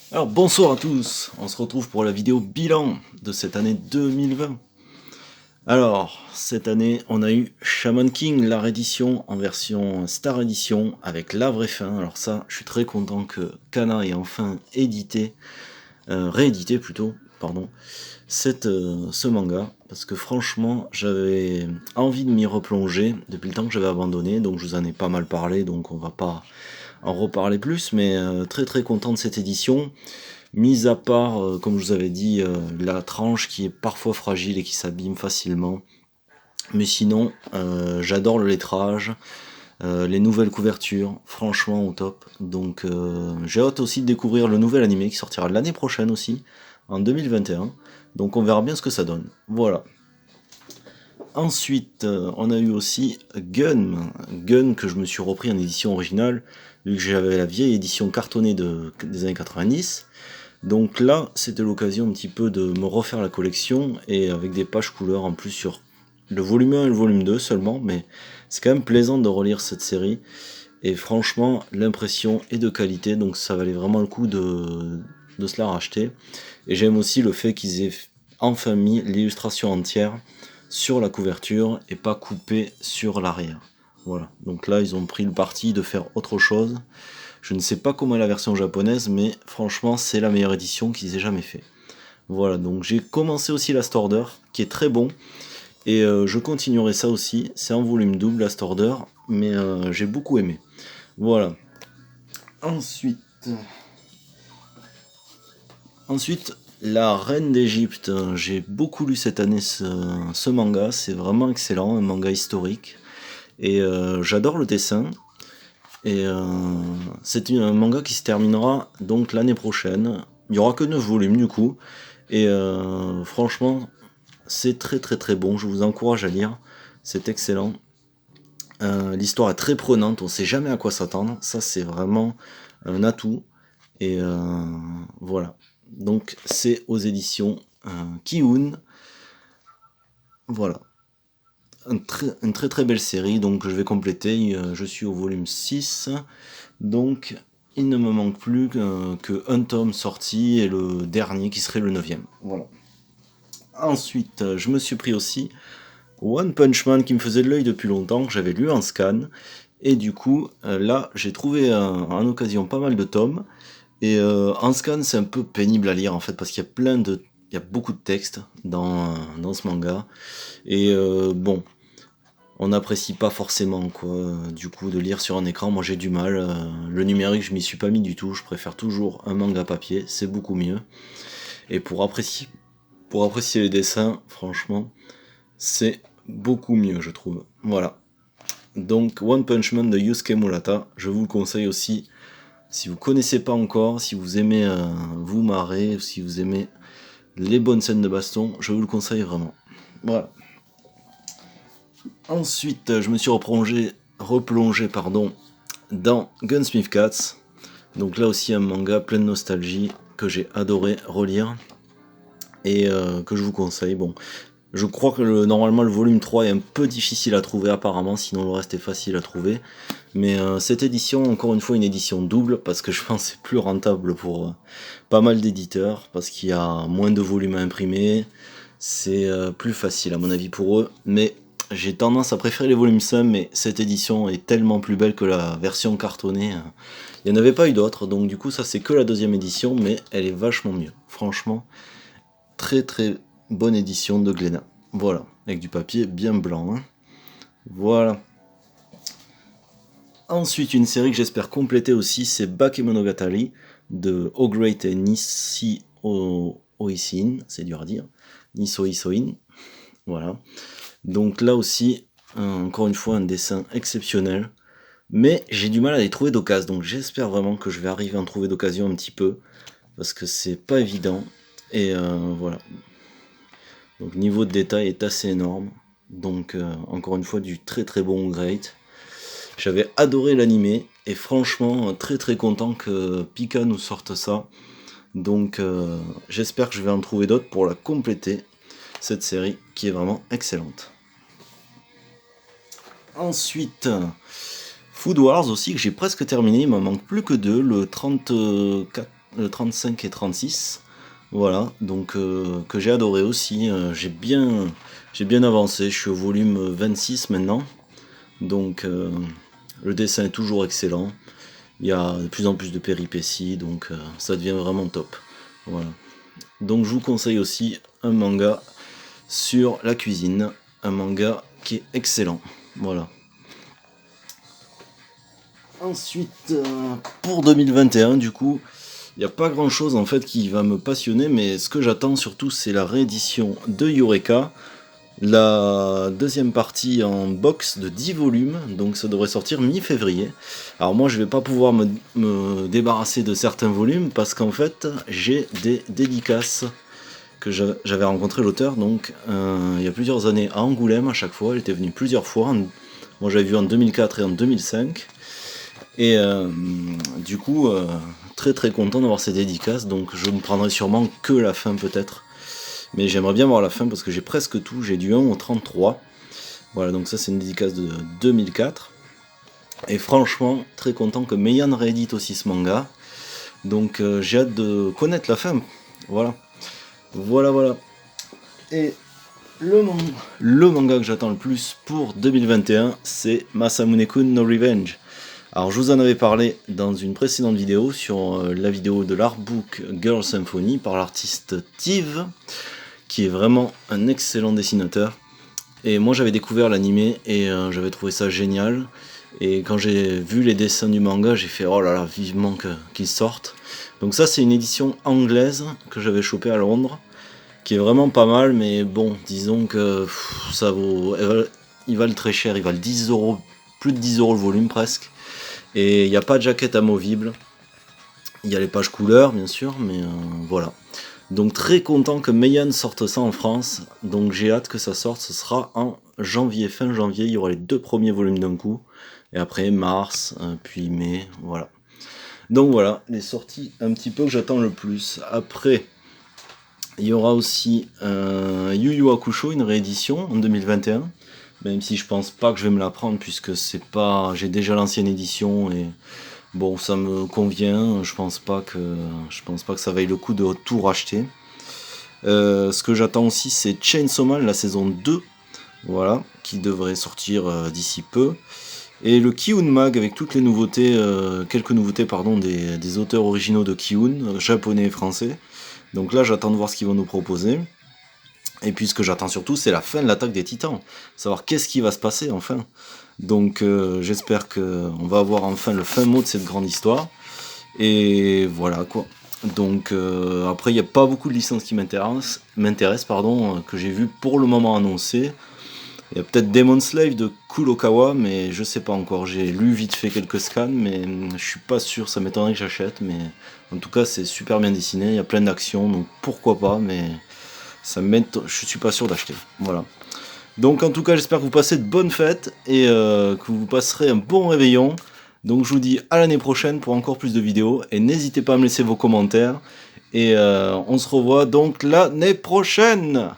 Alors bonsoir à tous, on se retrouve pour la vidéo bilan de cette année 2020. Alors, cette année, on a eu Shaman King, la réédition en version Star Edition avec la vraie fin. Alors ça, je suis très content que Kana ait enfin réédité plutôt, pardon, ce manga. Parce que franchement, j'avais envie de m'y replonger depuis le temps que j'avais abandonné. Donc je vous en ai pas mal parlé, donc on va pas en reparler plus. Mais très très content de cette édition. Mis à part, comme je vous avais dit, la tranche qui est parfois fragile et qui s'abîme facilement. Mais sinon, j'adore le lettrage, les nouvelles couvertures, franchement au top. Donc j'ai hâte aussi de découvrir le nouvel animé qui sortira l'année prochaine aussi, en 2021. Donc on verra bien ce que ça donne. Voilà. Ensuite, on a eu aussi Gun. Gun que je me suis repris en édition originale, vu que j'avais la vieille édition cartonnée des années 90. Donc là, c'était l'occasion un petit peu de me refaire la collection et avec des pages couleurs en plus sur le volume 1 et le volume 2 seulement, mais c'est quand même plaisant de relire cette série et franchement, l'impression est de qualité, donc ça valait vraiment le coup de se la racheter. Et j'aime aussi le fait qu'ils aient enfin mis l'illustration entière sur la couverture et pas coupée sur l'arrière. Voilà, donc là ils ont pris le parti de faire autre chose. Je ne sais pas comment est la version japonaise, mais franchement, c'est la meilleure édition qu'ils aient jamais fait. Voilà, donc j'ai commencé aussi Last Order, qui est très bon, et je continuerai ça aussi. C'est en volume double, Last Order, mais j'ai beaucoup aimé. Voilà. Ensuite, ensuite, La Reine d'Égypte. J'ai beaucoup lu cette année ce manga, c'est vraiment excellent, un manga historique, et j'adore le dessin. Et c'est un manga qui se terminera donc l'année prochaine. Il n'y aura que 9 volumes du coup. Et franchement, c'est très très très bon. Je vous encourage à lire. C'est excellent. L'histoire est très prenante. On ne sait jamais à quoi s'attendre. Ça, c'est vraiment un atout. Et voilà. Donc, c'est aux éditions Kiun. Voilà. Une très très belle série. Donc, je vais compléter. Je suis au volume 6. Donc, il ne me manque plus que un tome sorti et le dernier qui serait le neuvième. Voilà. Ensuite, je me suis pris aussi One Punch Man qui me faisait de l'œil depuis longtemps, que j'avais lu en scan. Et du coup, là, j'ai trouvé en occasion pas mal de tomes. Et en scan, c'est un peu pénible à lire en fait, parce qu'il y a il y a beaucoup de textes dans ce manga. Et bon, on n'apprécie pas forcément quoi, du coup de lire sur un écran. Moi j'ai du mal, le numérique je m'y suis pas mis du tout, je préfère toujours un manga papier, c'est beaucoup mieux. Et pour apprécier les dessins, franchement, c'est beaucoup mieux je trouve. Voilà. Donc One Punch Man de Yusuke Murata, je vous le conseille aussi. Si vous connaissez pas encore, si vous aimez vous marrer, si vous aimez les bonnes scènes de baston, je vous le conseille vraiment. Voilà. Ensuite, je me suis replongé pardon, dans Gunsmith Cats. Donc là aussi un manga plein de nostalgie que j'ai adoré relire et que je vous conseille. Bon, je crois que normalement le volume 3 est un peu difficile à trouver apparemment, sinon le reste est facile à trouver. Mais cette édition, encore une fois, une édition double parce que je pense que c'est plus rentable pour pas mal d'éditeurs parce qu'il y a moins de volumes à imprimer. C'est plus facile à mon avis pour eux, mais j'ai tendance à préférer les volumes simples, mais cette édition est tellement plus belle que la version cartonnée. Il n'y en avait pas eu d'autres, donc du coup ça c'est que la deuxième édition, mais elle est vachement mieux. Franchement, très très bonne édition de Glénat. Voilà, avec du papier bien blanc. Hein. Voilà. Ensuite, une série que j'espère compléter aussi, c'est Bakemonogatari de O'Great et Nissi Oisin, c'est dur à dire. Nisso Isoin, voilà. Donc là aussi, encore une fois, un dessin exceptionnel. Mais j'ai du mal à les trouver d'occasion, donc j'espère vraiment que je vais arriver à en trouver d'occasion un petit peu, parce que c'est pas évident. Et voilà. Donc niveau de détail est assez énorme. Donc encore une fois du très très bon Great. J'avais adoré l'animé et franchement très très content que Pika nous sorte ça. Donc j'espère que je vais en trouver d'autres pour la compléter, cette série qui est vraiment excellente. Ensuite, Food Wars aussi, que j'ai presque terminé, il m'en manque plus que deux, le 34, le 35 et 36. Voilà, donc que j'ai adoré aussi. J'ai bien avancé, je suis au volume 26 maintenant. Donc le dessin est toujours excellent. Il y a de plus en plus de péripéties, donc ça devient vraiment top. Voilà. Donc je vous conseille aussi un manga sur la cuisine, un manga qui est excellent. Voilà. Ensuite, pour 2021, du coup, il n'y a pas grand chose en fait qui va me passionner, mais ce que j'attends surtout, c'est la réédition de Eureka, la deuxième partie en box de 10 volumes, donc ça devrait sortir mi-février. Alors moi, je vais pas pouvoir me débarrasser de certains volumes parce qu'en fait, j'ai des dédicaces que j'avais rencontré l'auteur donc il y a plusieurs années à Angoulême à chaque fois. Elle était venue plusieurs fois. Moi, j'avais vu en 2004 et en 2005. Et du coup, très très content d'avoir ces dédicaces, donc je ne prendrai sûrement que la fin peut-être. Mais j'aimerais bien voir la fin parce que j'ai presque tout, j'ai du 1 au 33. Voilà, donc ça c'est une dédicace de 2004. Et franchement, très content que Meian réédite aussi ce manga. Donc j'ai hâte de connaître la fin. Voilà. Voilà. Et le manga que j'attends le plus pour 2021, c'est Masamune-kun no Revenge. Alors je vous en avais parlé dans une précédente vidéo sur la vidéo de l'artbook Girl Symphony par l'artiste Tive, qui est vraiment un excellent dessinateur. Et moi j'avais découvert l'animé et j'avais trouvé ça génial. Et quand j'ai vu les dessins du manga, j'ai fait oh là là, vivement qu'il sorte. Donc ça c'est une édition anglaise que j'avais chopée à Londres, qui est vraiment pas mal, mais bon, disons que ça vaut... Il valent très cher, il valent 10 euros, plus de 10 euros le volume presque. Et il n'y a pas de jaquette amovible. Il y a les pages couleurs, bien sûr, mais voilà. Donc très content que Meian sorte ça en France. Donc j'ai hâte que ça sorte. Ce sera en janvier, fin janvier. Il y aura les 2 premiers volumes d'un coup. Et après mars, puis mai, voilà. Donc voilà, les sorties un petit peu que j'attends le plus. Après, il y aura aussi Yu Yu Hakusho, une réédition en 2021. Même si je pense pas que je vais me la prendre puisque c'est pas, j'ai déjà l'ancienne édition et bon ça me convient. Je pense pas que ça vaille le coup de tout racheter. Ce que j'attends aussi c'est Chainsaw Man la saison 2, voilà, qui devrait sortir d'ici peu. Et le Kiun Mag avec toutes les nouveautés, quelques nouveautés pardon des auteurs originaux de Kiun, japonais et français. Donc là j'attends de voir ce qu'ils vont nous proposer. Et puis ce que j'attends surtout, c'est la fin de l'attaque des Titans. Savoir qu'est-ce qui va se passer enfin. Donc j'espère qu'on va avoir enfin le fin mot de cette grande histoire. Et voilà quoi. Donc après, il n'y a pas beaucoup de licences qui m'intéressent, que j'ai vu pour le moment annoncées. Il y a peut-être Demon Slave de Kurokawa, mais je sais pas encore. J'ai lu vite fait quelques scans, mais je suis pas sûr, ça m'étonnerait que j'achète. Mais en tout cas, c'est super bien dessiné, il y a plein d'actions, donc pourquoi pas, mais... je suis pas sûr d'acheter. Voilà. Donc en tout cas, j'espère que vous passez de bonnes fêtes et que vous passerez un bon réveillon. Donc je vous dis à l'année prochaine pour encore plus de vidéos et n'hésitez pas à me laisser vos commentaires et on se revoit donc l'année prochaine.